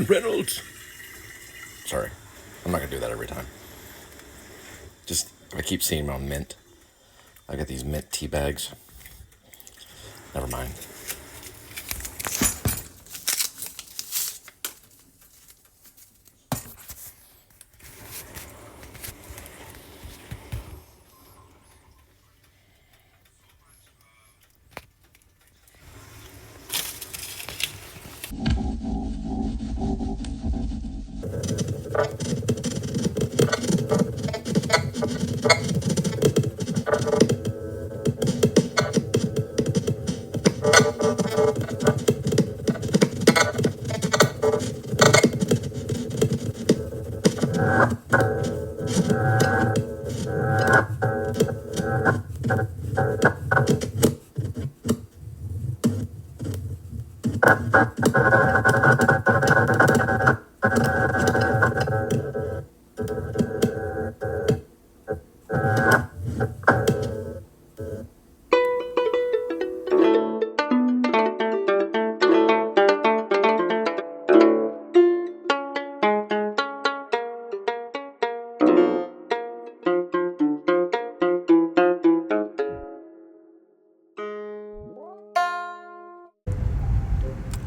Ryan Reynolds. Sorry, I'm not gonna do that every time. Just, I keep seeing them on Mint. I got these Mint tea bags. Never mind.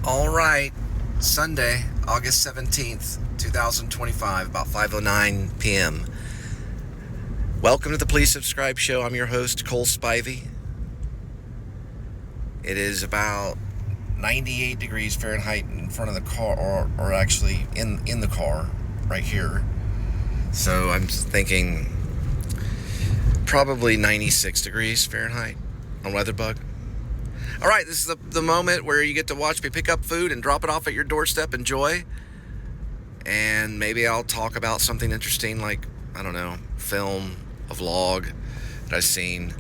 All right, Sunday, August 17th, 2025, about 5:09 p.m. Welcome to the Please Subscribe Show. I'm your host, Cole Spivey. It is about 98 degrees Fahrenheit in front of the car, or actually in the car, right here. So I'm thinking probably 96 degrees Fahrenheit on WeatherBug. All right, this is the moment where you get to watch me pick up food and drop it off at your doorstep. Enjoy. And maybe I'll talk about something interesting like, I don't know, film, a vlog that I've seen.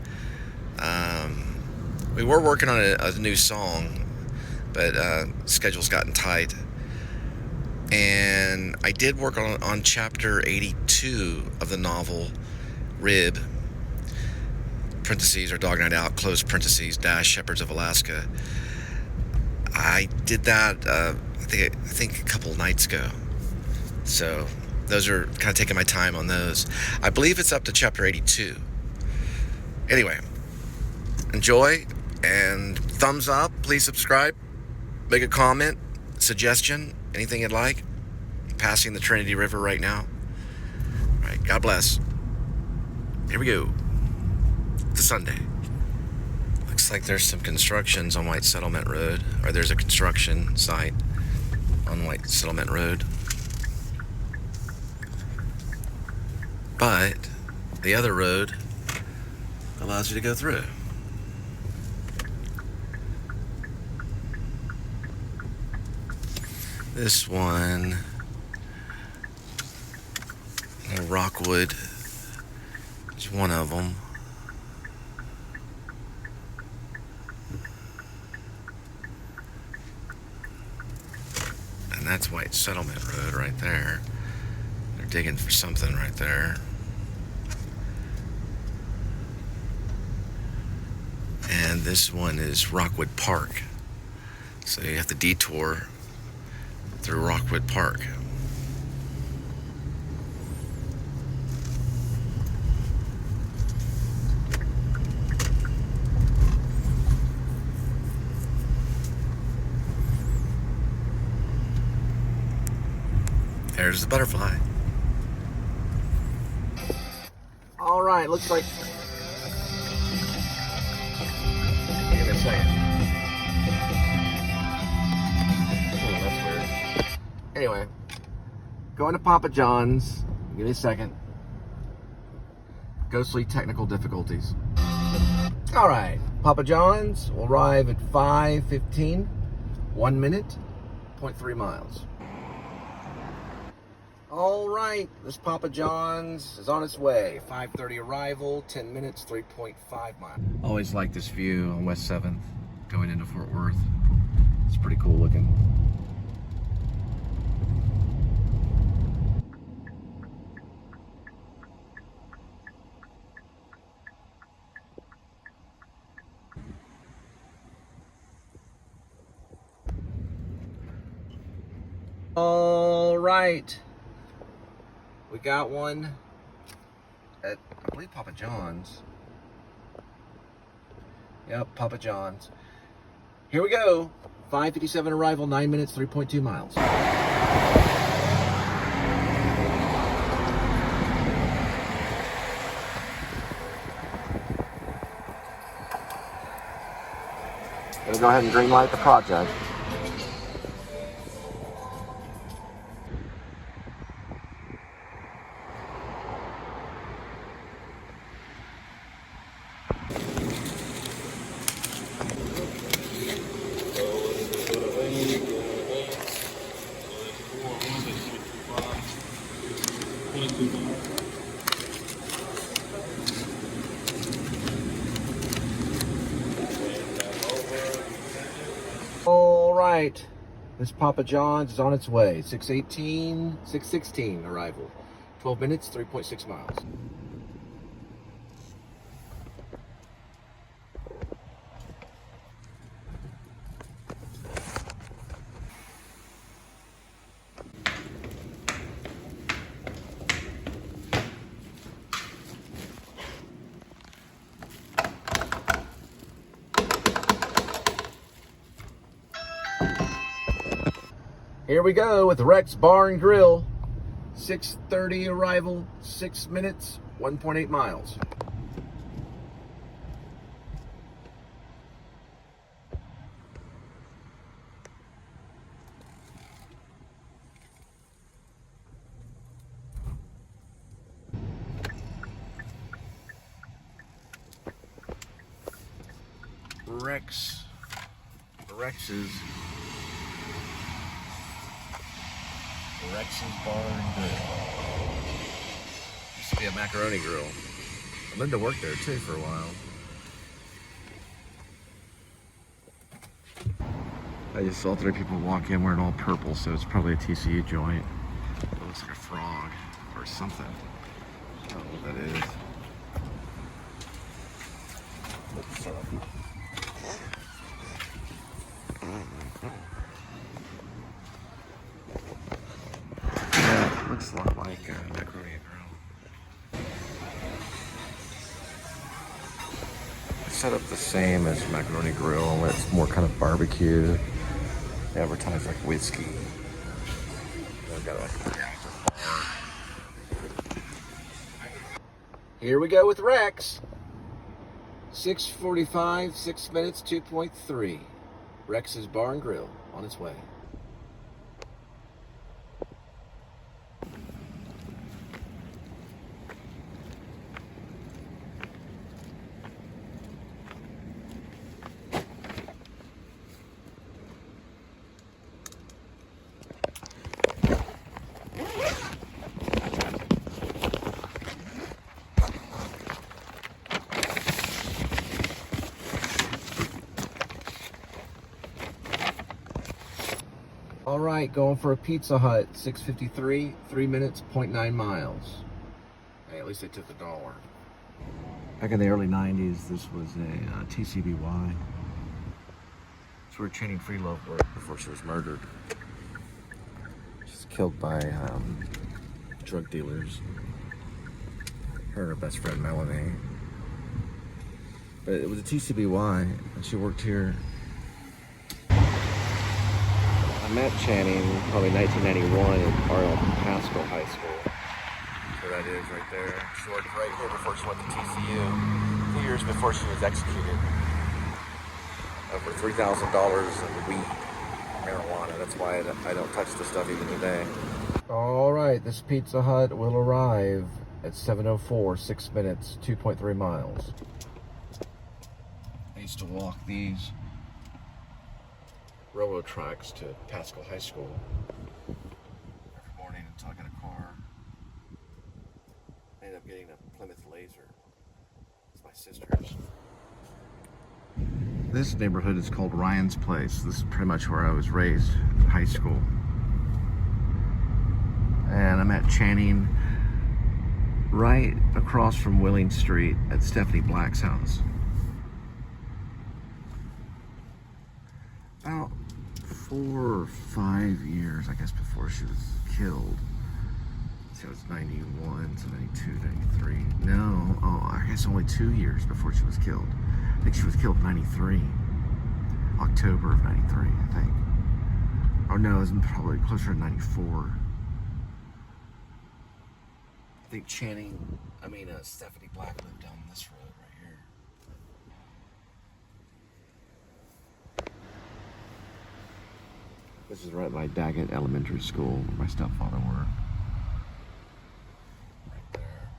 We were working on a new song, but schedule's gotten tight. And I did work on chapter 82 of the novel Rib, parentheses, or Dog Night Out, close parentheses, dash Shepherds of Alaska. I did that, I think a couple nights ago. So those are kind of taking my time on those. I believe it's up to chapter 82. Anyway, enjoy, and thumbs up. Please subscribe. Make a comment, suggestion, anything you'd like. Passing the Trinity River right now. All right, God bless. Here we go. It's a Sunday. Looks like there's some constructions on White Settlement Road, or there's a construction site on White Settlement Road. But the other road allows you to go through. This one, Rockwood, is one of them. And that's White Settlement Road right there. They're digging for something right there. And this one is Rockwood Park. So you have to detour through Rockwood Park. There's the butterfly. All right, looks like... Give me a second. That's weird. Anyway, going to Papa John's. Give me a second. Ghostly technical difficulties. All right, Papa John's will arrive at 5:15. 1 minute, 0.3 miles. All right, this Papa John's is on its way. 5:30 arrival, 10 minutes, 3.5 miles. Always like this view on West 7th going into Fort Worth. It's pretty cool looking. right. We got one at, I believe, Papa John's. Yep, Papa John's. Here we go. 5:57 arrival, 9 minutes, 3.2 miles. Gonna go ahead and green light the project. All right, this Papa John's is on its way. 6:16 arrival. 12 minutes, 3.6 miles. Here we go with Rex Bar and Grill. 6:30 arrival, 6 minutes, 1.8 miles. Rex's Bar and Grill. Used to be a macaroni grill. Linda worked there too for a while. I just saw 3 people walk in wearing all purple, so it's probably a TCU joint. It looks like a frog or something. I don't know what that is. Yeah, it looks a lot like a macaroni grill. It's set up the same as macaroni grill, only it's more kind of barbecue. They advertise like whiskey. They've got like a active bar. Here we go with Rex. 6:45, 6 minutes, 2.3. Rex's Bar and Grill on its way. All right, going for a Pizza Hut, 6:53, 3 minutes, 0.9 miles. Hey, at least they took $1. Back in the early 90s, this was a TCBY. It's where Channing Freelove worked before she was murdered. She's killed by drug dealers. Her and her best friend, Melanie. But it was a TCBY, and she worked here. I met Channing probably 1991 at Pasco High School. That's where that is right there. She worked right here before she went to TCU. 2 years before she was executed. Over $3,000 in weed, marijuana. That's why I don't touch this stuff even today. All right, this Pizza Hut will arrive at 7:04, 6 minutes, 2.3 miles. I used to walk these railroad tracks to Pasco High School every morning until I got a car. I ended up getting a Plymouth Laser. It's my sister's. This neighborhood is called Ryan's Place. This is pretty much where I was raised in high school. And I met Channing right across from Willing Street at Stephanie Black's house. About 4 or 5 years, I guess, before she was killed. So it's 91, so 92, 93. No, oh, I guess only 2 years before she was killed. I think she was killed in 93. October of 93, I think. Oh no, it was probably closer to 94. I think Stephanie Black lived down this road right here. This is right by Daggett Elementary School, where my stepfather worked. Right there.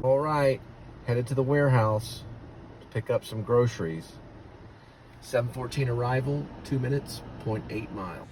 All right, headed to the warehouse to pick up some groceries. 7:14 arrival, 2 minutes, 0.8 miles.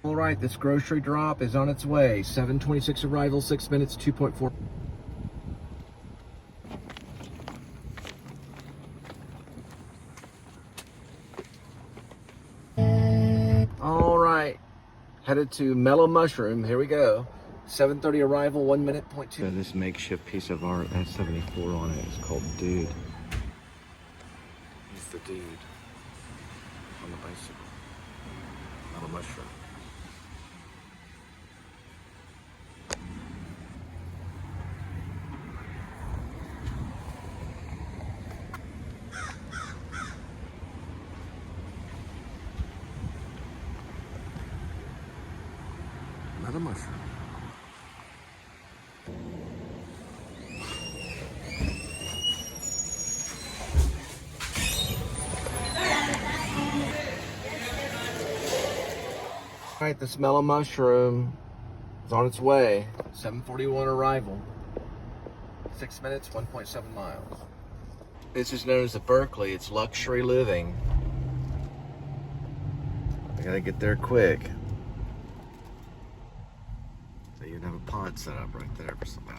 All right, this grocery drop is on its way. 7:26 arrival, 6 minutes, 2.4. All right, headed to Mellow Mushroom. Here we go. 7:30 arrival, 1 minute, 0.2. This makeshift piece of art has 74 on it. It's called Dude. He's the dude on the bicycle. Mellow Mushroom. Another mushroom. All right, this Mellow Mushroom is on its way. 7:41 arrival. 6 minutes, 1.7 miles. This is known as the Berkeley. It's luxury living. I gotta get there quick. They even have a pond set up right there for somebody.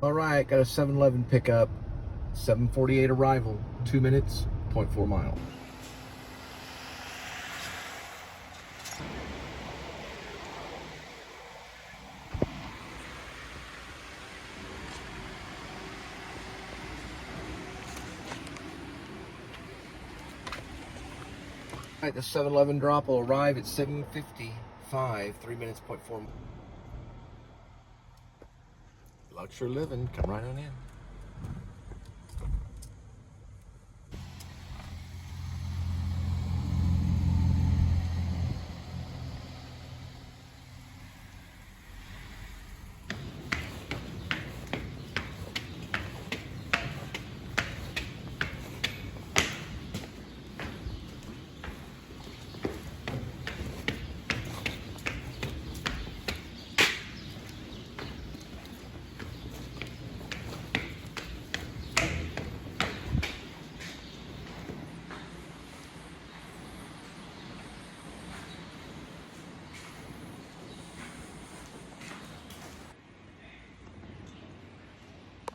All right, got a 7-Eleven pickup. 7:48 arrival, 2 minutes, 0.4 miles. All right, the 7-Eleven drop will arrive at 7:55, 3 minutes, 0.4 miles. Out your living. Come right on in.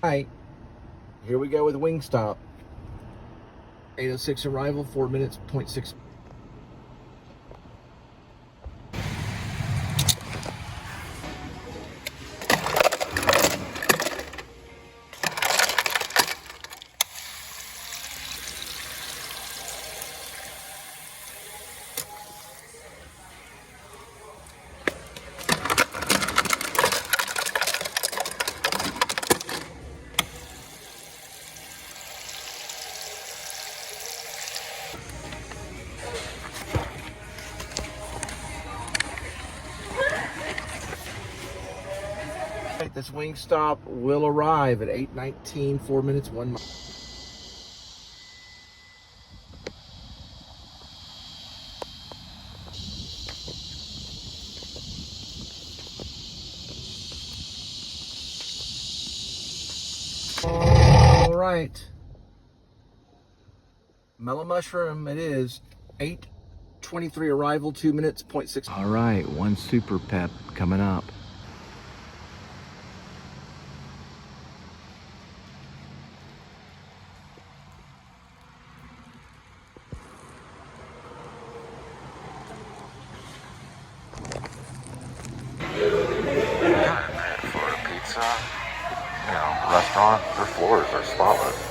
Right, here we go with Wingstop. 8:06 arrival, 4 minutes, 0.6. This Wingstop will arrive at 8:19, 4 minutes, 1 mile. All right. Mellow Mushroom, it is 8:23 arrival, 2 minutes, 0.6. All right, one super pep coming up. Restaurant, their floors are spotless.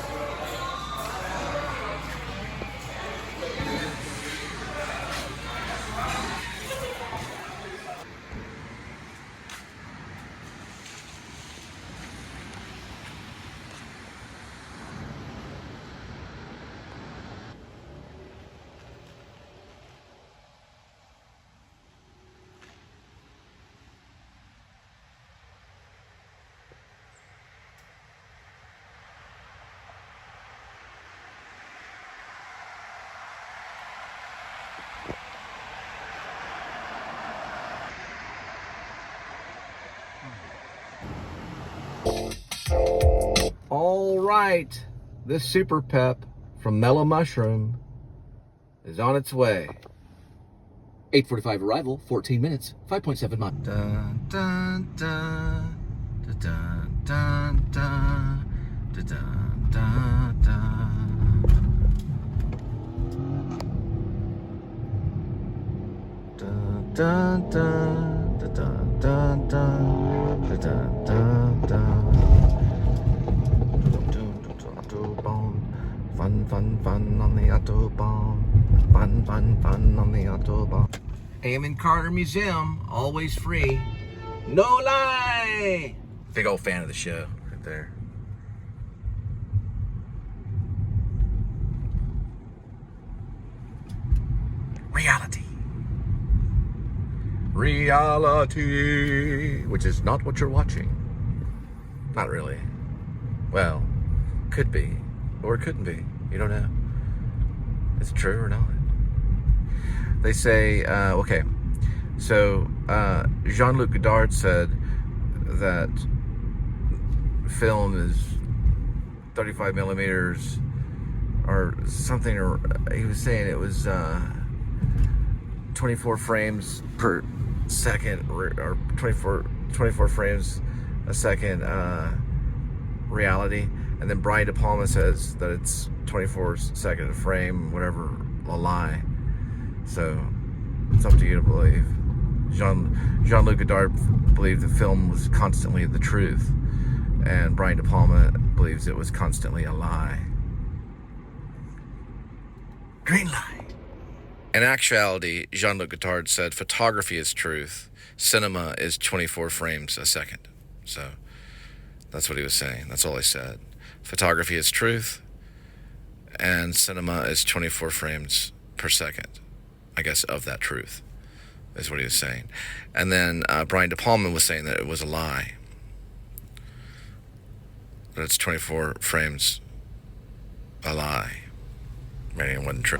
All right, this super pep from Mellow Mushroom is on its way. 8:45 arrival, 14 minutes, 5.7 miles. Dun, dun, dun, dun, dun, dun, dun, dun, dun, dun, dun. Dun, dun, dun, dun, dun, dun, dun, dun, dun, dun. Fun, fun, fun on the Autobahn. Fun, fun, fun on the Autobahn. Hammond Carter Museum, always free. No lie! Big old fan of the show right there. Reality. Reality. Which is not what you're watching. Not really. Well, could be. Or it couldn't be. You don't know. Is it true or not? They say, okay, so Jean-Luc Godard said that film is 35 millimeters or something, or he was saying it was 24 frames per second, or 24 frames a second reality. And then Brian De Palma says that it's 24 second a frame, whatever, a lie. So it's up to you to believe. Jean-Luc Godard believed the film was constantly the truth, and Brian De Palma believes it was constantly a lie. Green light. In actuality, Jean-Luc Godard said photography is truth, cinema is 24 frames a second. So That's what he was saying. That's all he said. Photography is truth, and cinema is 24 frames per second, I guess, of that truth, is what he was saying. And then Brian De Palma was saying that it was a lie. That it's 24 frames a lie. Meaning it wasn't true.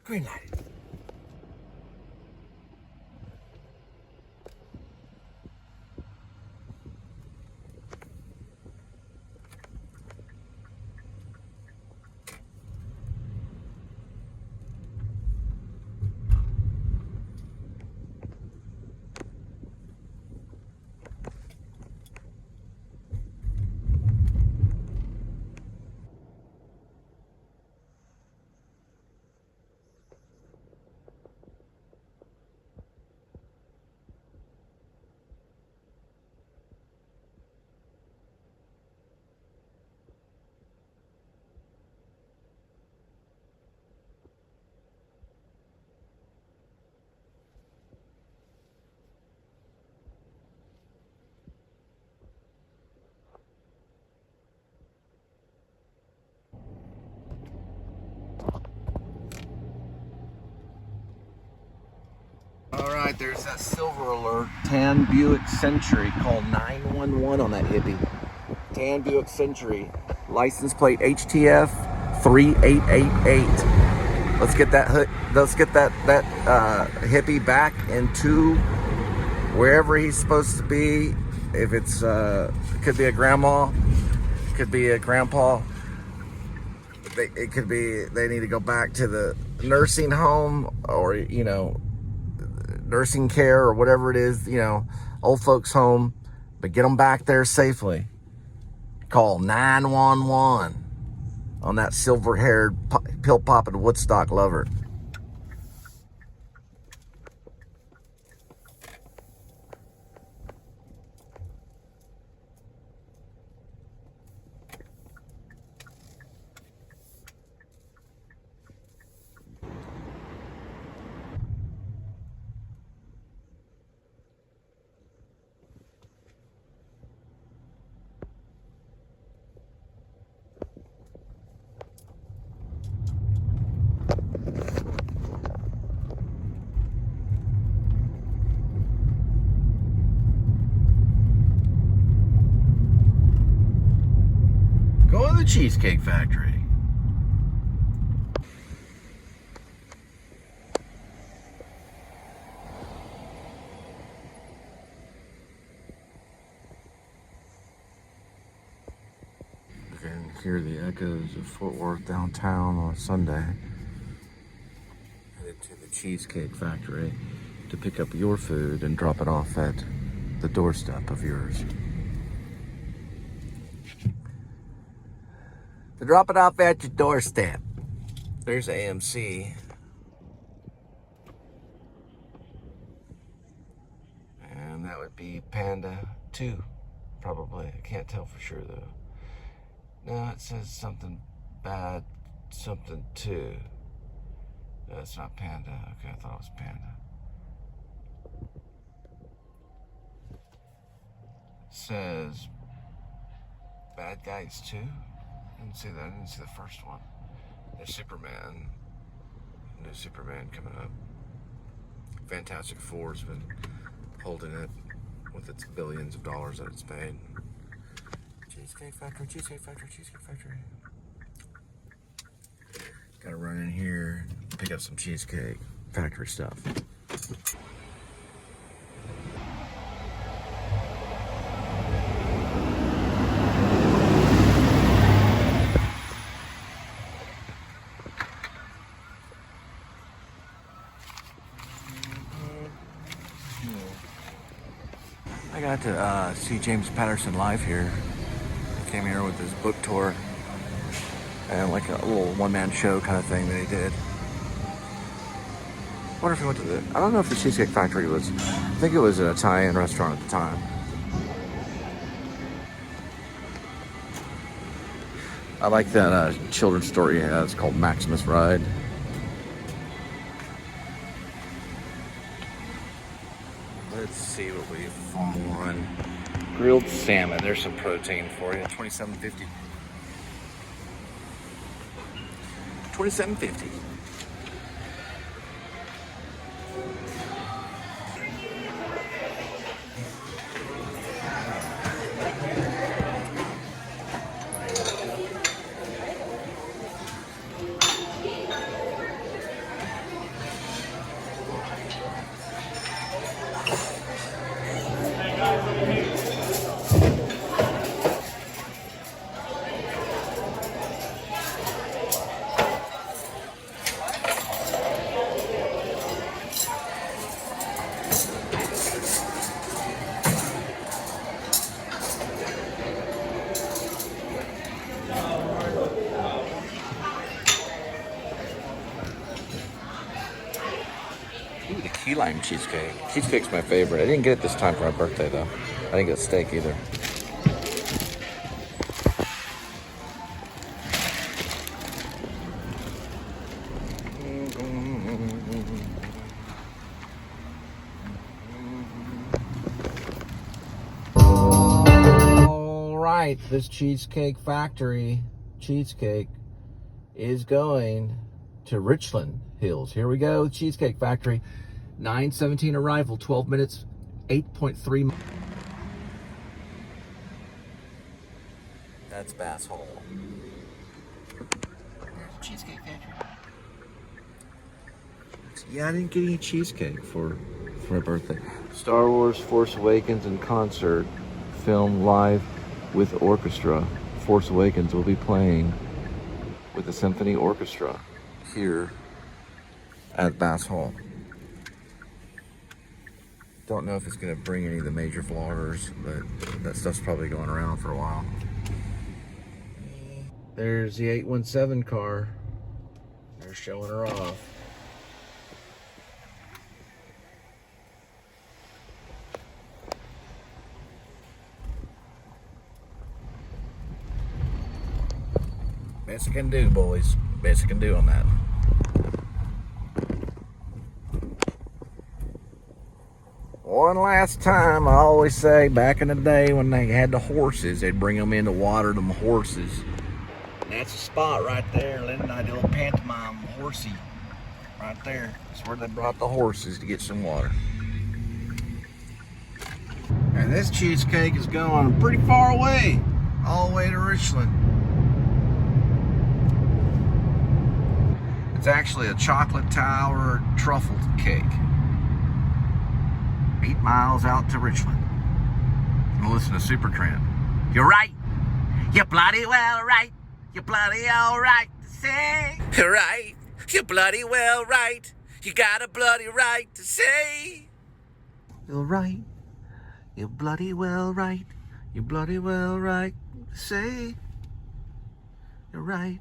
Green light. Alright, there's that silver alert. Tan Buick Century. Call 911 on that hippie. Tan Buick Century. License plate HTF 3888. Let's get that hippie back into wherever he's supposed to be. If it's it could be a grandma, it could be a grandpa. It could be they need to go back to the nursing home, or nursing care, or whatever it is, old folks home, but get them back there safely. Call 911 on that silver-haired, pill-popping Woodstock lover. Go to the Cheesecake Factory. You can hear the echoes of Fort Worth downtown on a Sunday. Headed to the Cheesecake Factory to pick up your food and drop it off at the doorstep of yours. To drop it off at your doorstep. There's AMC. it'd be Panda 2, probably. I can't tell for sure, though. No, it says something bad, something 2. No, it's not Panda. Okay, I thought it was Panda. It says Bad Guys 2. I didn't see that. I didn't see the first one. There's Superman. New Superman coming up. Fantastic Four's been holding it with its billions of dollars that it's made. Cheesecake Factory, Cheesecake Factory, Cheesecake Factory. Gotta run in here, pick up some Cheesecake Factory stuff. I got to see James Patterson live here. He came here with his book tour and like a little one-man show kind of thing that he did. I wonder if he went to I don't know if the Cheesecake Factory was, I think it was an Italian restaurant at the time. I like that children's story he has called Maximus Ride. Let's see what we find. Grilled salmon. There's some protein for you. $27.50. $27.50. Ooh, the key lime cheesecake. Cheesecake's my favorite. I didn't get it this time for my birthday, though. I didn't get steak either. All right, this Cheesecake Factory cheesecake is going to Richland Hills. Here we go, Cheesecake Factory. 9:17 arrival, 12 minutes, 8.3. That's Bass Hole. Cheesecake Factory. Yeah, I didn't get any cheesecake for my birthday. Star Wars Force Awakens in concert, filmed live with orchestra. Force Awakens will be playing with the symphony orchestra here at Bass Hall. Don't know if it's going to bring any of the major vloggers, but that stuff's probably going around for a while. There's the 817 car. They're showing her off. Best I can do, boys. Best I can do on that. One last time, I always say, back in the day when they had the horses, they'd bring them in to water them horses. And that's the spot right there. Linda and I did a little pantomime horsey right there. That's where they brought the horses to get some water. And this cheesecake is going pretty far away, all the way to Richland. It's actually a chocolate tower truffle cake. 8 miles out to Richland. And listen to Supertramp. You're right. You're bloody well right. You're bloody all right to say. You're right. You're bloody well right. You got a bloody right to say. You're right. You're bloody well right. You're bloody well right to say. You're right.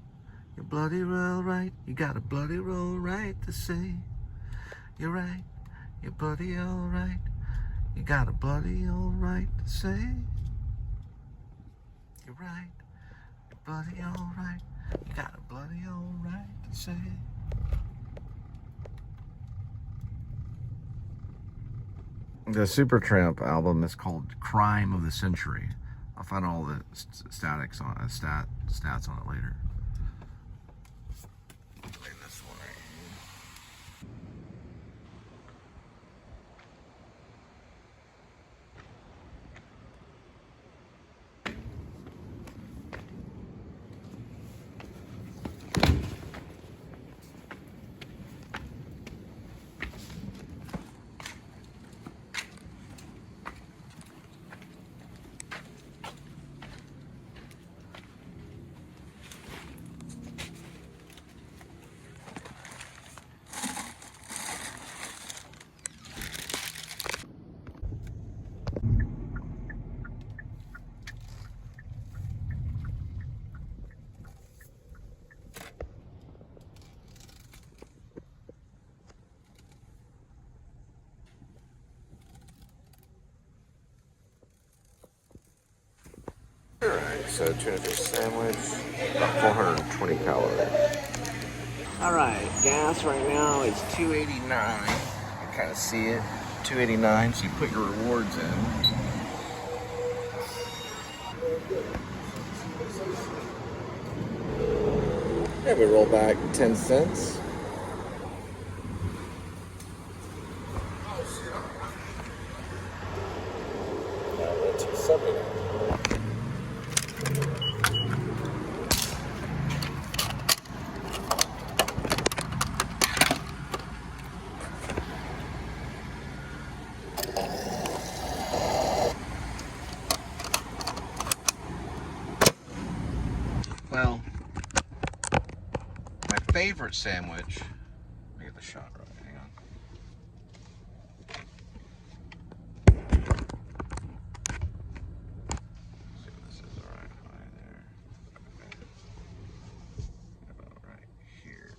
You're bloody well right. You got a bloody well right to say. You're right. You're bloody all right. You got a bloody all right to say. You're right. You're bloody all right. You got a bloody all right to say. The Supertramp album is called Crime of the Century. I'll find all the stats on it later. This one right Alright, so tuna fish sandwich, about 420 calories. Alright, gas right now is $2.89. You can kind of see it, $2.89, so you put your rewards in. And we roll back 10 cents. Now that's $2.79. Well, my favorite sandwich, let me get the shot right, hang on. Let's see if this is alright, there. Okay. About right here.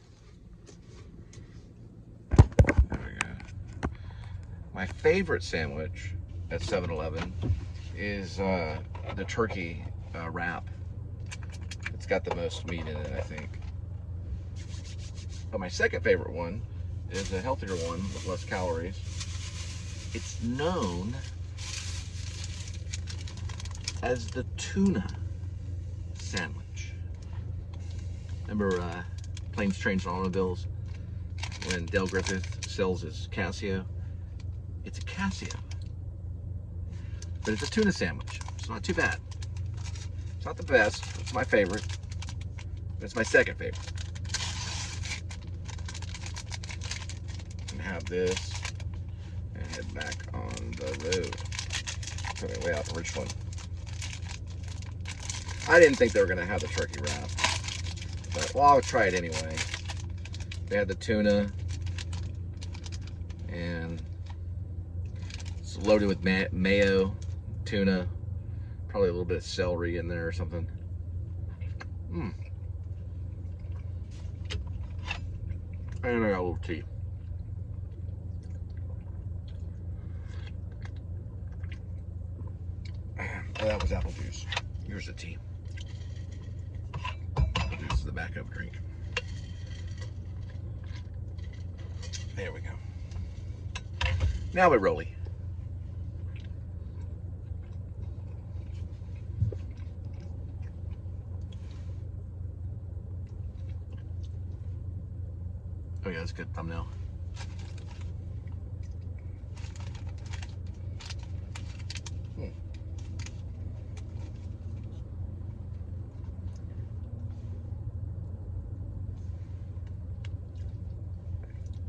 There we go. My favorite sandwich at 7-Eleven is the turkey wrap. It's got the most meat in it, I think. But my second favorite one is a healthier one with less calories. It's known as the tuna sandwich. Remember Planes, Trains, and Automobiles when Dale Griffith sells his Casio? It's a Casio. But it's a tuna sandwich. It's not too bad. It's not the best. It's my favorite. But it's my second favorite. And have this and head back on the road. Coming way out to Richland. I didn't think they were going to have the turkey wrap. But, well, I'll try it anyway. They had the tuna. And it's loaded with mayo, tuna. Probably a little bit of celery in there or something. And I got a little tea. Oh, that was apple juice. Here's the tea. Apple juice is the backup drink. There we go. Now we're rolling. Oh yeah, that's a good thumbnail.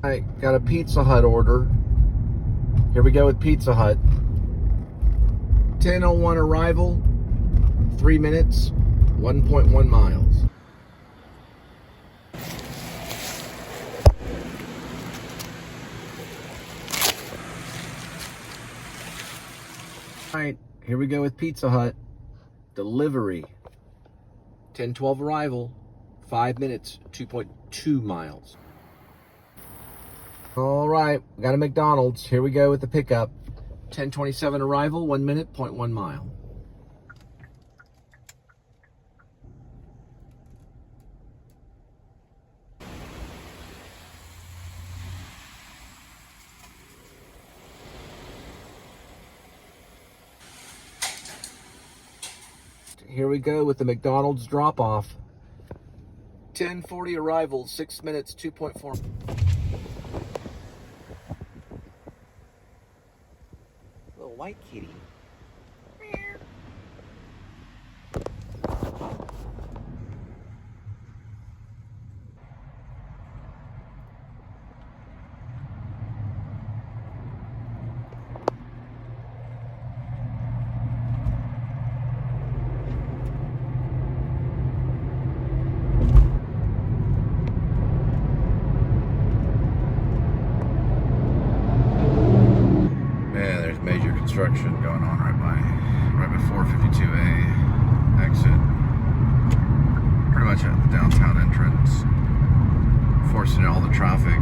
I got a Pizza Hut order. Here we go with Pizza Hut. 10:01 arrival, 3 minutes, 1.1 miles. All right, here we go with Pizza Hut. Delivery. 10:12 arrival, 5 minutes, 2.2 miles. All right, got a McDonald's. Here we go with the pickup. 10:27 arrival, 1 minute, 0.1 mile. Here we go with the McDonald's drop-off. 10:40 arrival, 6 minutes, 2.4. Little white kitty. Construction going on right before 52A exit, pretty much at the downtown entrance, forcing all the traffic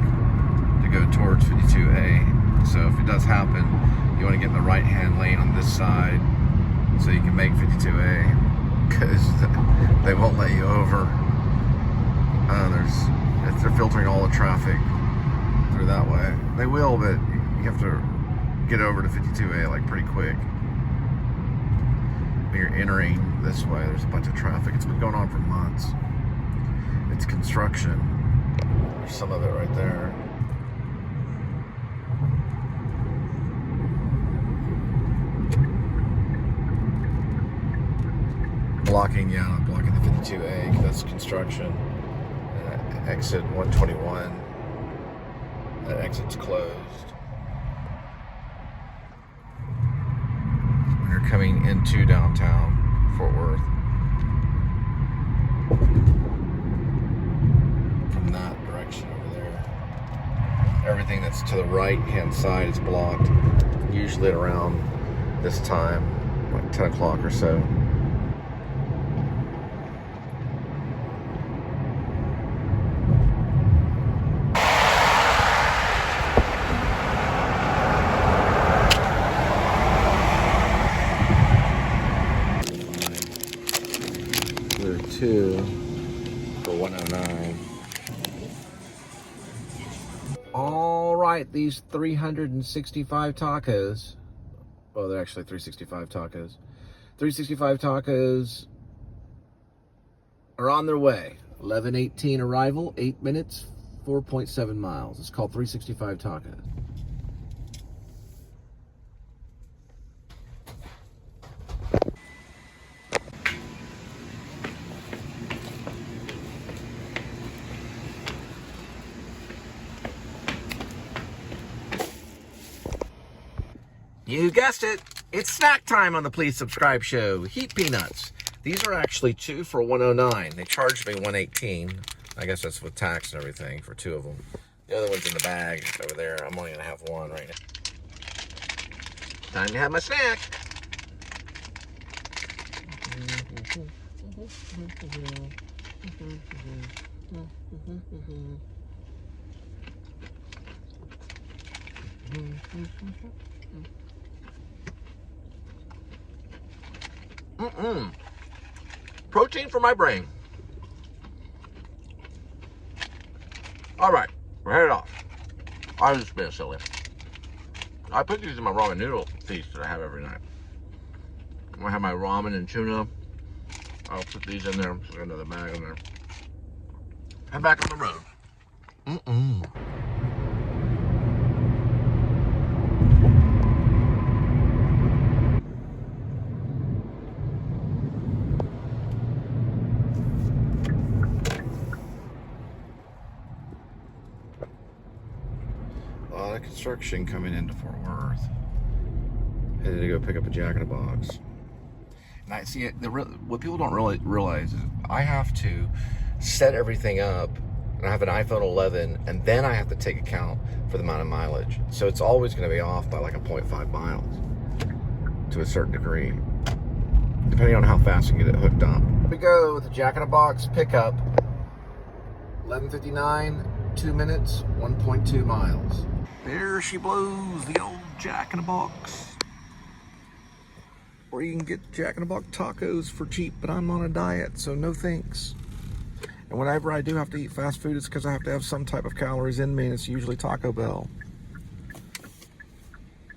to go towards 52A. So if it does happen, you want to get in the right hand lane on this side so you can make 52A, because they won't let you over. They're filtering all the traffic through that way. They will, but you have to get over to 52A like pretty quick. When you're entering this way, there's a bunch of traffic. It's been going on for months. It's construction. There's some of it right there. Blocking the 52A because that's construction. Exit 121. That exit's closed. Coming into downtown Fort Worth from that direction over there. Everything that's to the right hand side is blocked, usually at around this time, like 10 o'clock or so. For 109. All right, these 365 tacos. Well, they're actually 365 tacos. 365 tacos are on their way. 11:18 arrival, 8 minutes, 4.7 miles. It's called 365 tacos. You guessed it, it's snack time on the Please Subscribe show. Heat peanuts. These are actually 2 for 109. They charged me 118. I guess that's with tax and everything for 2 of them. The other one's in the bag over there. I'm only gonna have 1 right now. Time to have my snack. Protein for my brain. All right, we're headed off. I was just being silly. I put these in my ramen noodle feast that I have every night. I'm gonna have my ramen and tuna. I'll put these in there. So I got another bag in there. And back on the road. A lot of construction coming into Fort Worth. Headed to go pick up a Jack in the Box. And I see it. What people don't really realize is I have to set everything up, and I have an iPhone 11, and then I have to take account for the amount of mileage. So it's always going to be off by like a 0.5 miles to a certain degree, depending on how fast you get it hooked up. Here we go with the Jack in the Box pickup. 11:59, 2 minutes, 1.2 miles. There she blows, the old Jack in the Box. where you can get Jack in the Box tacos for cheap, but I'm on a diet, so no thanks. And whenever I do have to eat fast food, it's because I have to have some type of calories in me, and it's usually Taco Bell.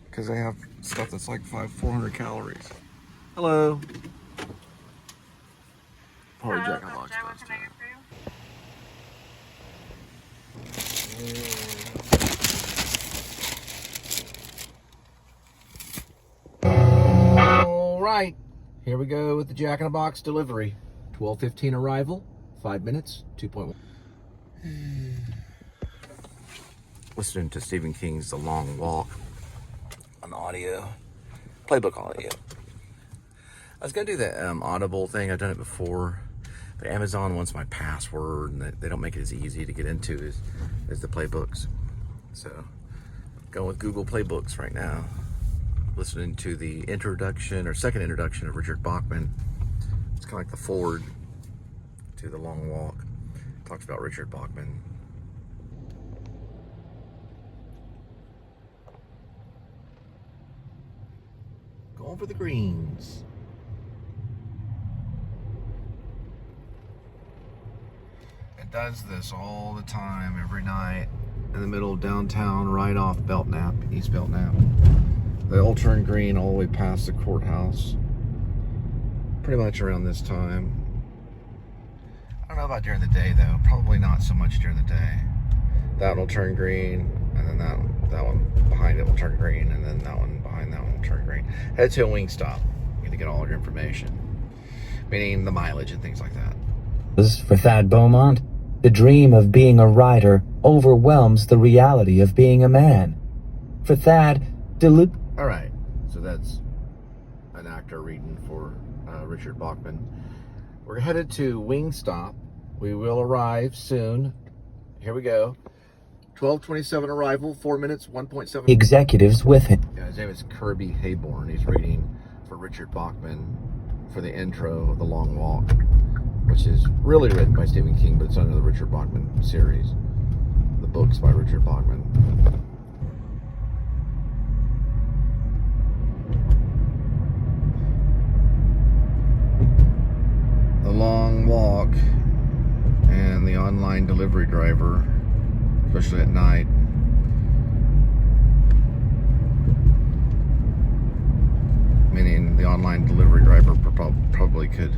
Because they have stuff that's like 400 calories. Hello. Probably Jack in the Box does too. All right, here we go with the Jack in the Box delivery. 12:15 arrival, 5 minutes, 2.1. Listening to Stephen King's The Long Walk on audio, playbook audio. I was gonna do the Audible thing. I've done it before, but Amazon wants my password, and they don't make it as easy to get into as the playbooks. So, going with Google Playbooks right now. Listening to the introduction or second introduction of Richard Bachman. It's kind of like the forward to The Long Walk. Talks about Richard Bachman. Going for the greens. It does this all the time, every night, in the middle of downtown, right off Belknap, East Belknap. They'll turn green all the way past the courthouse, pretty much around this time. I don't know about during the day though, probably not so much during the day. That will turn green, and then that one behind it will turn green, and then that one behind that one will turn green. Head to a Wingstop, you get to get all of your information, meaning the mileage and things like that. For Thad Beaumont, the dream of being a writer overwhelms the reality of being a man. For Thad, all right, so that's an actor reading for Richard Bachman. We're headed to Wingstop. We will arrive soon. Here we go. 12:27 arrival, 4 minutes, 1.7. Executives with him. Yeah, his name is Kirby Hayborn. He's reading for Richard Bachman for the intro of The Long Walk, which is really written by Stephen King, but it's under the Richard Bachman series. The books by Richard Bachman. The Long Walk and the online delivery driver, especially at night. Meaning the online delivery driver probably could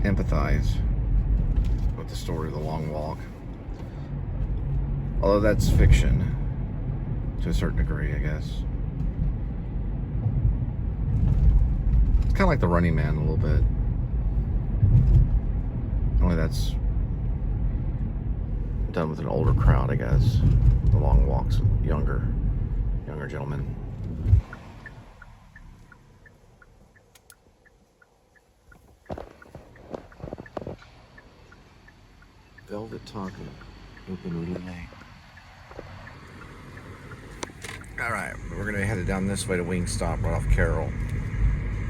empathize with the story of The Long Walk. Although that's fiction to a certain degree, I guess. It's kind of like The Running Man a little bit. Only that's done with an older crowd, I guess. The Long Walk's younger gentlemen. Velvet Taco, open really late. Alright, we're gonna be headed down this way to Wingstop, right off Carroll.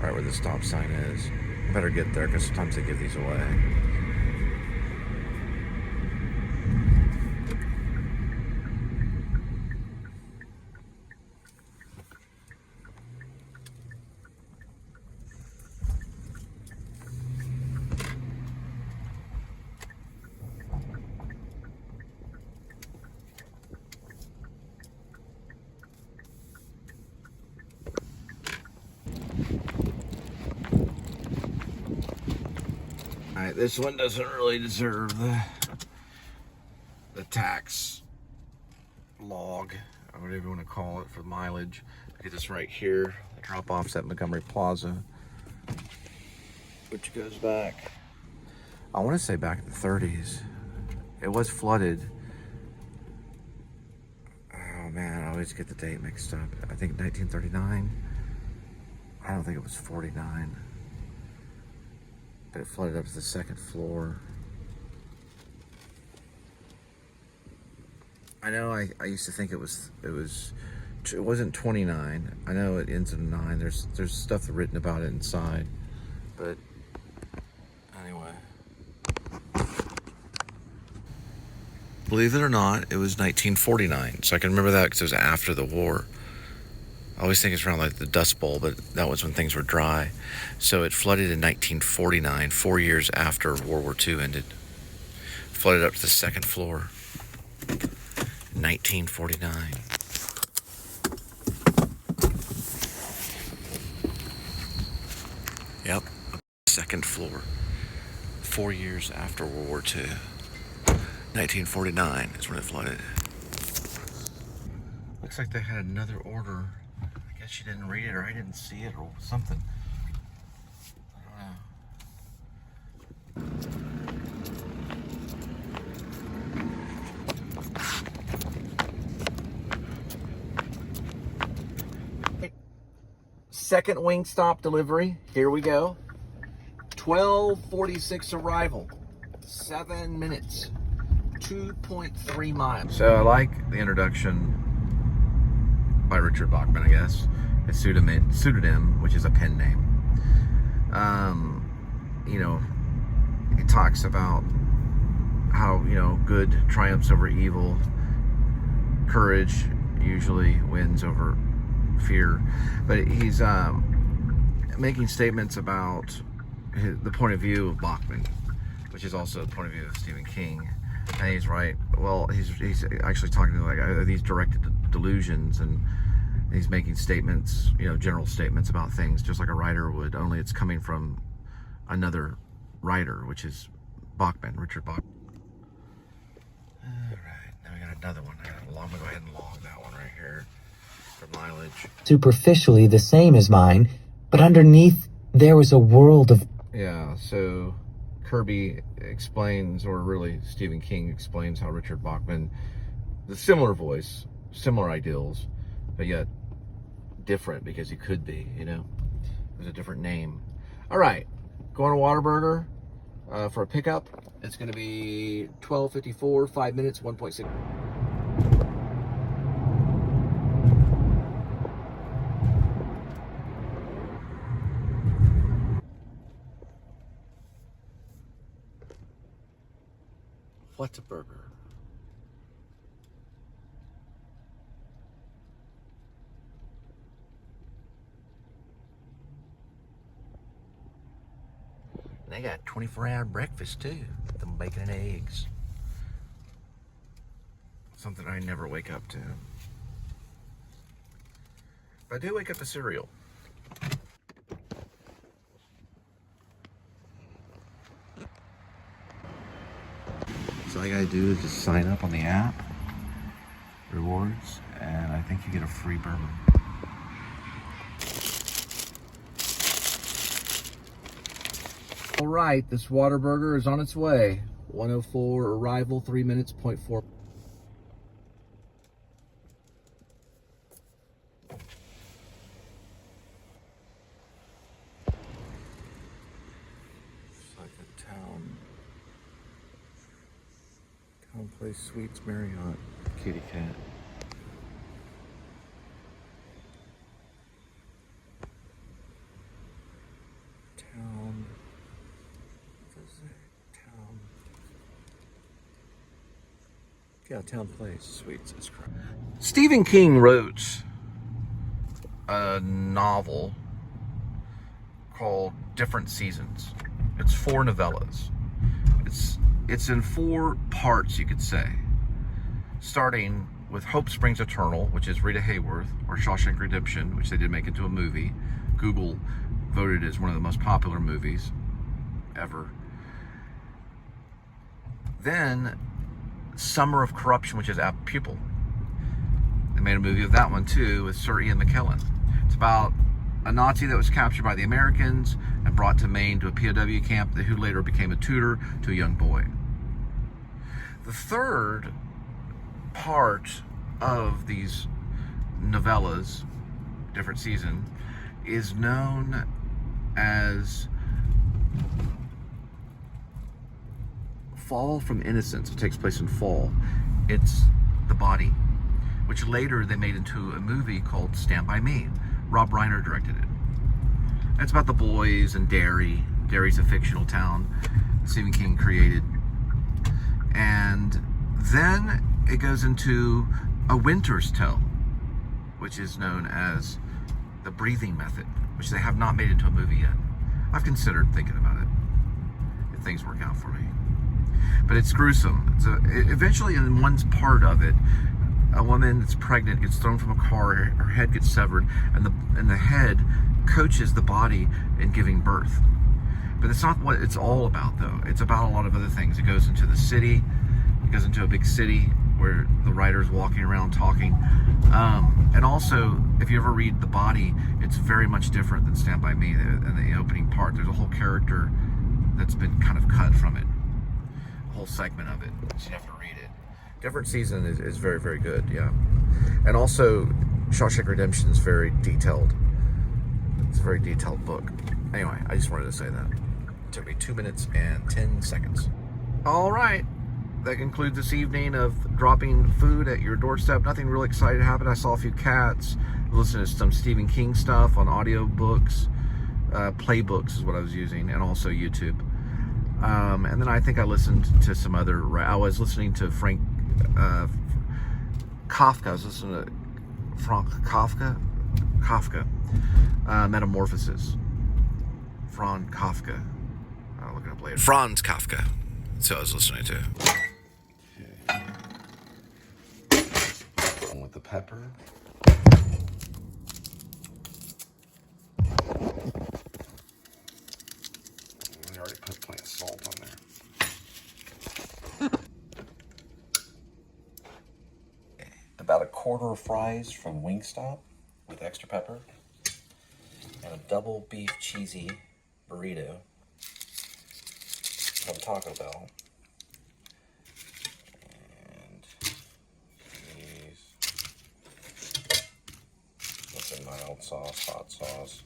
Right where the stop sign is. Better get there, because sometimes they give these away. Alright, this one doesn't really deserve the tax log, or whatever you want to call it, for mileage, because it's right here. The drop-off's at Montgomery Plaza, which goes back, I want to say back in the 30s. It was flooded. Oh man, I always get the date mixed up. I think 1939. I don't think it was 49. But it flooded up to the second floor. I know I used to think it wasn't 29. I know it ends in 9. There's stuff written about it inside. But anyway. Believe it or not, it was 1949. So I can remember that because it was after the war. I always think it's around like the Dust Bowl, but that was when things were dry. So it flooded in 1949, 4 years after World War II ended. Flooded up to the second floor. 1949. Yep, second floor. 4 years after World War II. 1949 is when it flooded. Looks like they had another order. I guess she didn't read it, or I didn't see it, or something. I don't know. Second Wingstop delivery. Here we go. 12:46 arrival. 7 minutes. 2.3 miles. So I like the introduction by Richard Bachman, I guess. His pseudonym, which is a pen name. You know, it talks about how, you know, good triumphs over evil. Courage usually wins over fear. But he's making statements about the point of view of Bachman, which is also the point of view of Stephen King. And he's right. Well, he's actually talking to, like, are these directed delusions, and he's making statements, you know, general statements about things, just like a writer would, only it's coming from another writer, which is Bachman, Richard Bachman. All right, now we got another one. I'm gonna go ahead and log that one right here for mileage. Superficially the same as mine, but underneath there was a world of... Yeah, so Kirby explains, or really Stephen King explains, how Richard Bachman, the similar voice, similar ideals, but yet different, because he could be, you know, there's a different name. All right, going to Whataburger for a pickup. It's going to be 12:54, 5 minutes, 1.6. Whataburger. They got 24-hour breakfast too, with them bacon and eggs. Something I never wake up to. But I do wake up to cereal. So all you gotta do is just sign up on the app, rewards, and I think you get a free burger. All right, this Whataburger is on its way. 104 arrival, 3 minutes, 0.4. It's like a town Place Suites Marriott, kitty cat. Town. Yeah, Town Place Suites. It's correct. Stephen King wrote a novel called Different Seasons. It's 4 novellas. It's in 4 parts, you could say. Starting with Hope Springs Eternal, which is Rita Hayworth, or Shawshank Redemption, which they did make into a movie. Google voted it as one of the most popular movies ever. Then Summer of Corruption, which is A Pupil. They made a movie of that one too, with Sir Ian McKellen. It's about a Nazi that was captured by the Americans and brought to Maine to a POW camp, who later became a tutor to a young boy. The third part of these novellas, Different Season, is known as Fall from Innocence. It takes place in fall. It's The Body, which later they made into a movie called Stand By Me. Rob Reiner directed it. It's about the boys in Derry. Derry's a fictional town Stephen King created. And then it goes into A Winter's Tale, which is known as the breathing method, which they have not made into a movie yet. I've considered thinking about it if things work out for me. But it's gruesome. Eventually, in one part of it, a woman that's pregnant gets thrown from a car, her head gets severed, and the head coaches the body in giving birth. But it's not what it's all about, though. It's about a lot of other things. It goes into the city. It goes into a big city where the writer's walking around talking. And also, if you ever read The Body, it's very much different than Stand By Me in the opening part. There's a whole character that's been kind of cut from it. A whole segment of it. So you have to read it. Different season is very, very good, yeah. And also, Shawshank Redemption is very detailed. It's a very detailed book. Anyway, I just wanted to say that. It took me 2 minutes and 10 seconds. All right. That concludes this evening of dropping food at your doorstep. Nothing really exciting happened. I saw a few cats. Listened to some Stephen King stuff on audiobooks. Playbooks is what I was using, and also YouTube. And then I think I listened to some other... I was listening to Frank Kafka. I was listening to Frank Kafka. Metamorphosis. Franz Kafka. I'll look it up later. Franz Kafka. That's what I was listening to. With the pepper. We already put plenty of salt on there. About a quarter of fries from Wingstop with extra pepper. And a double beef cheesy burrito from Taco Bell. Mild sauce, hot sauce.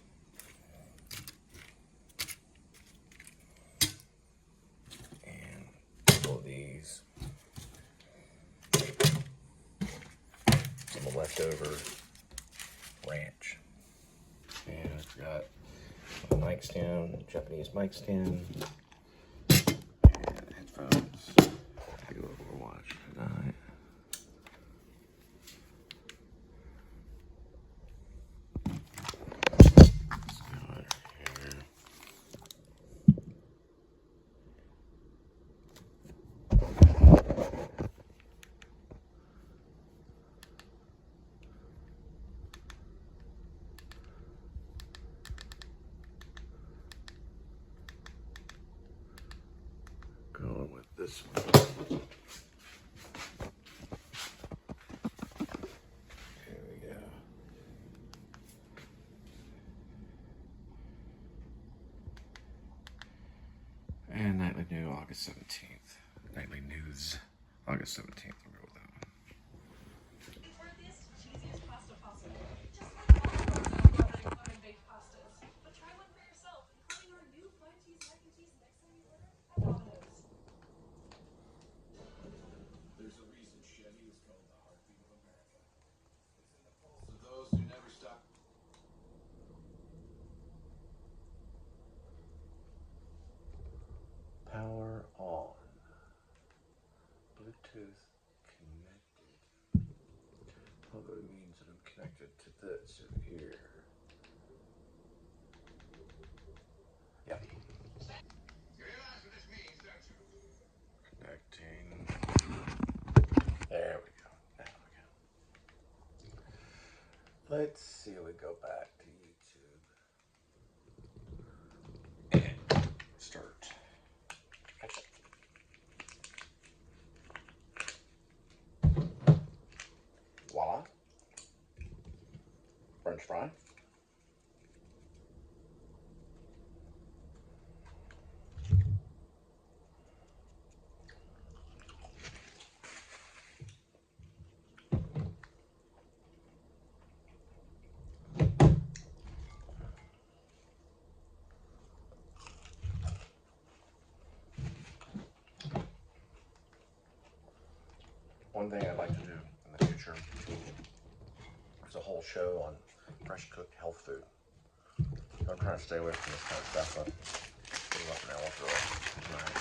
And all of these. Some leftover ranch. And I forgot a mic stand, Japanese mic stand. And headphones. Take a look at watch tonight. Going with this one. Here we go. And Nightly News, August 17th. Nightly News, August 17th. We'll go with that one. Cheesiest pasta possible. Just like all of our baked pastas. But try one for yourself, including our new 5-cheese mac and cheese next time you order at Domino's. There's a reason Chevy is called the heartbeat of America. It's in the pulse of those who never stop. Power on. Bluetooth connected. Probably means that I'm connected to this over here. Yep. You realize what this means, don't you? Connecting. There we go. Now we go. Let's see. We go back to YouTube. And start. Voila. French fry. One thing I'd like to do in the future is a whole show on fresh cooked health food. I'm trying to stay away from this kind of stuff, but put it up now, I'll throw it tonight.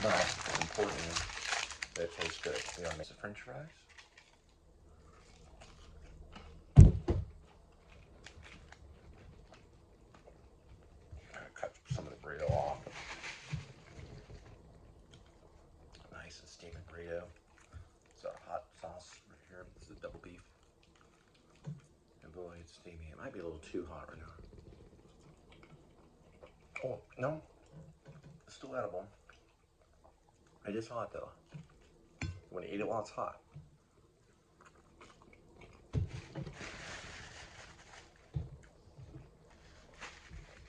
But it's important that it tastes good. You know, makes the French fries. steamy. It might be a little too hot right now. Oh, no. It's still edible. It is hot though. When you eat it while it's hot.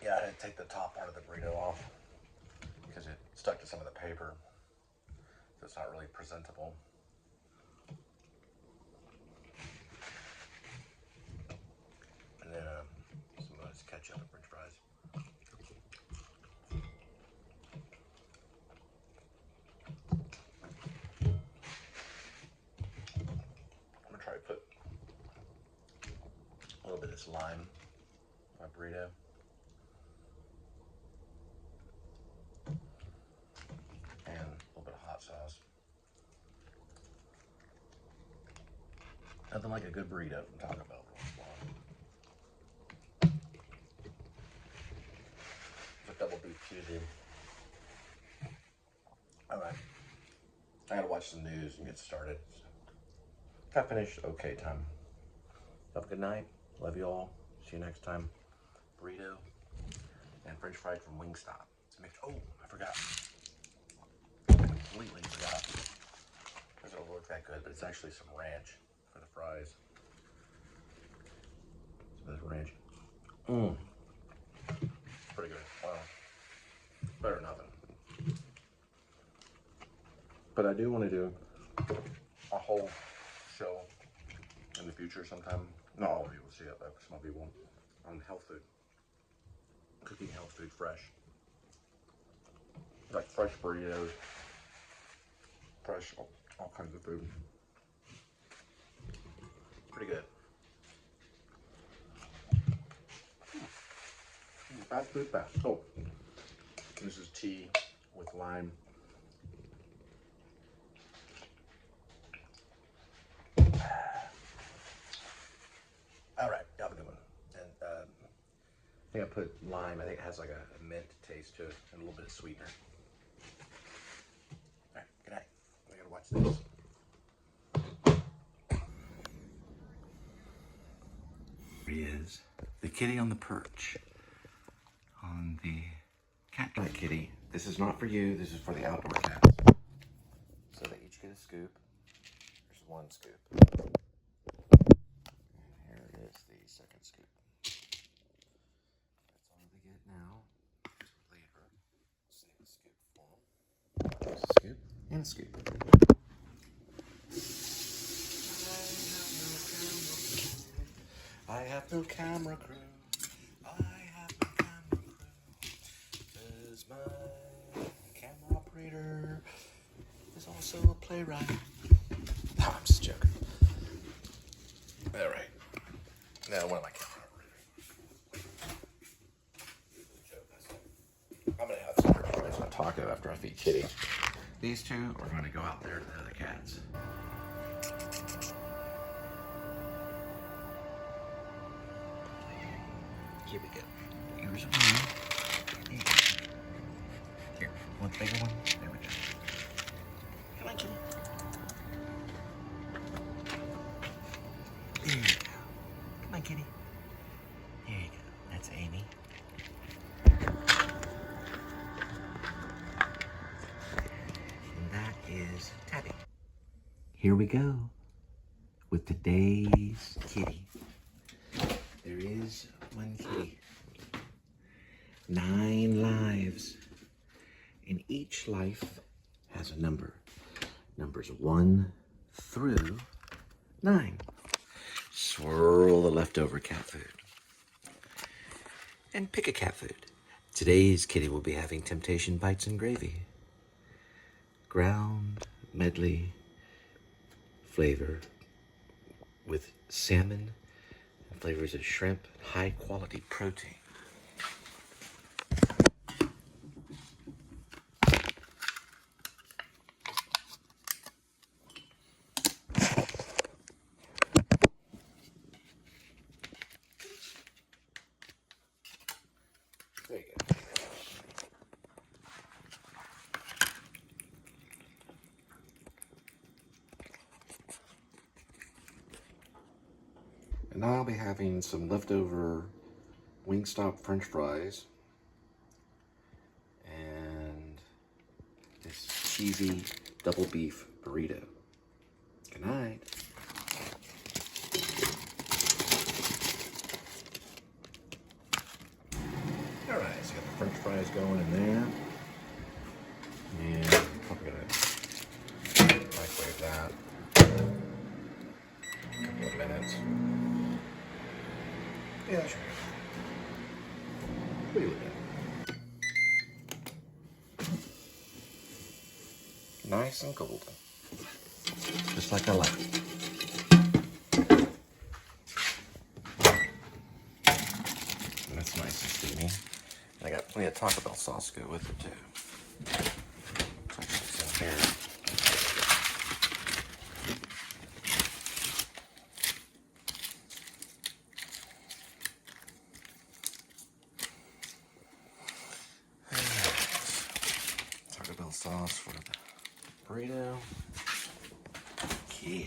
Yeah, I had to take the top part of the burrito off because it stuck to some of the paper. So it's not really presentable. And then some of this ketchup and french fries. I'm gonna try to put a little bit of this lime in my burrito. And a little bit of hot sauce. Nothing like a good burrito from Taco Bell. It's a double beef Tuesday. Alright. I gotta watch the news and get started. So. Got finished okay time. Have a good night. Love you all. See you next time. Burrito and french fries from Wingstop. Oh, I forgot. I completely forgot. It doesn't look that good, but it's actually some ranch for the fries. Some of this ranch. It's pretty good. Wow. Better than nothing. But I do want to do a whole show in the future sometime. Not all of you will see it, but some of you won't. On health food. Cooking health food fresh. Like fresh burritos. Fresh, all kinds of food. Pretty good. Fast food fast. Oh, this is tea with lime. All right, have a good one. And I think I put lime. I think it has like a mint taste to it and a little bit of sweetener. All right, good night. I gotta watch this. Here he is, the kitty on the perch, on the cat kitty. This is not for you. This is for the outdoor cats. So they each get a scoop. There's one scoop. And here is the second scoop. That's all they get now. Later, save a scoop for them. There's a scoop and a scoop. I have no camera crew. I have no camera crew. 'Cause my camera operator is also a playwright. No, I'm just joking. All right. Now, one of my camera operators. I'm going to have some fries and a taco after I feed Kitty. These two are going to go out there to the other cats. Here we go. Here's one. Here, one bigger one. There we go. Come on, kitty. There you go. Come on, kitty. There you go. That's Amy. And that is Tabby. Here we go with today's kitty. There is one kitty. 9 lives. And each life has a number. Numbers 1 through 9. Swirl the leftover cat food. And pick a cat food. Today's kitty will be having Temptation Bites and Gravy. Ground medley flavor with salmon and flavors of shrimp, high quality protein. There you go. And now I'll be having some leftover Wingstop French fries and this cheesy double beef burrito. Good night. All right, so got the French fries going in there, and I'm gonna microwave that a couple of minutes. Yeah, sure. What do you look at? Nice and golden, just like I like it. That's nice and steamy. And I got plenty of Taco Bell sauce to go with it too. So I can mix in here. Taco Bell sauce for the burrito. Yeah.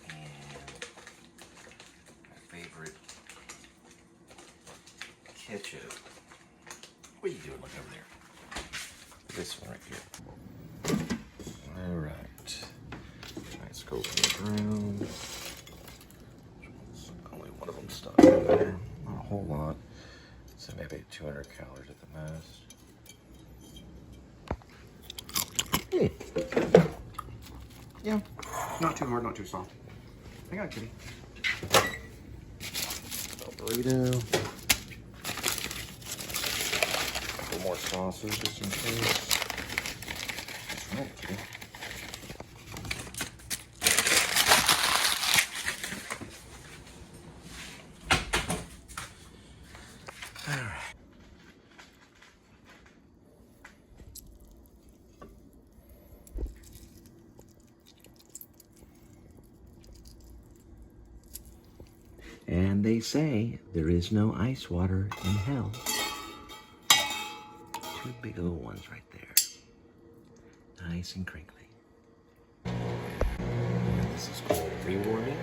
And my favorite ketchup. What are you doing? Look over there. This one right here. All right. Nice golden brown. Only one of them stuck in there. Not a whole lot. So maybe 200 calories at the most. Yeah, not too hard, not too soft. I got kitty. Burrito. A couple more sauces just in case. That's right, kitty. All right. And they say there is no ice water in hell. Two big old ones right there. Nice and crinkly. And this is called rewarding.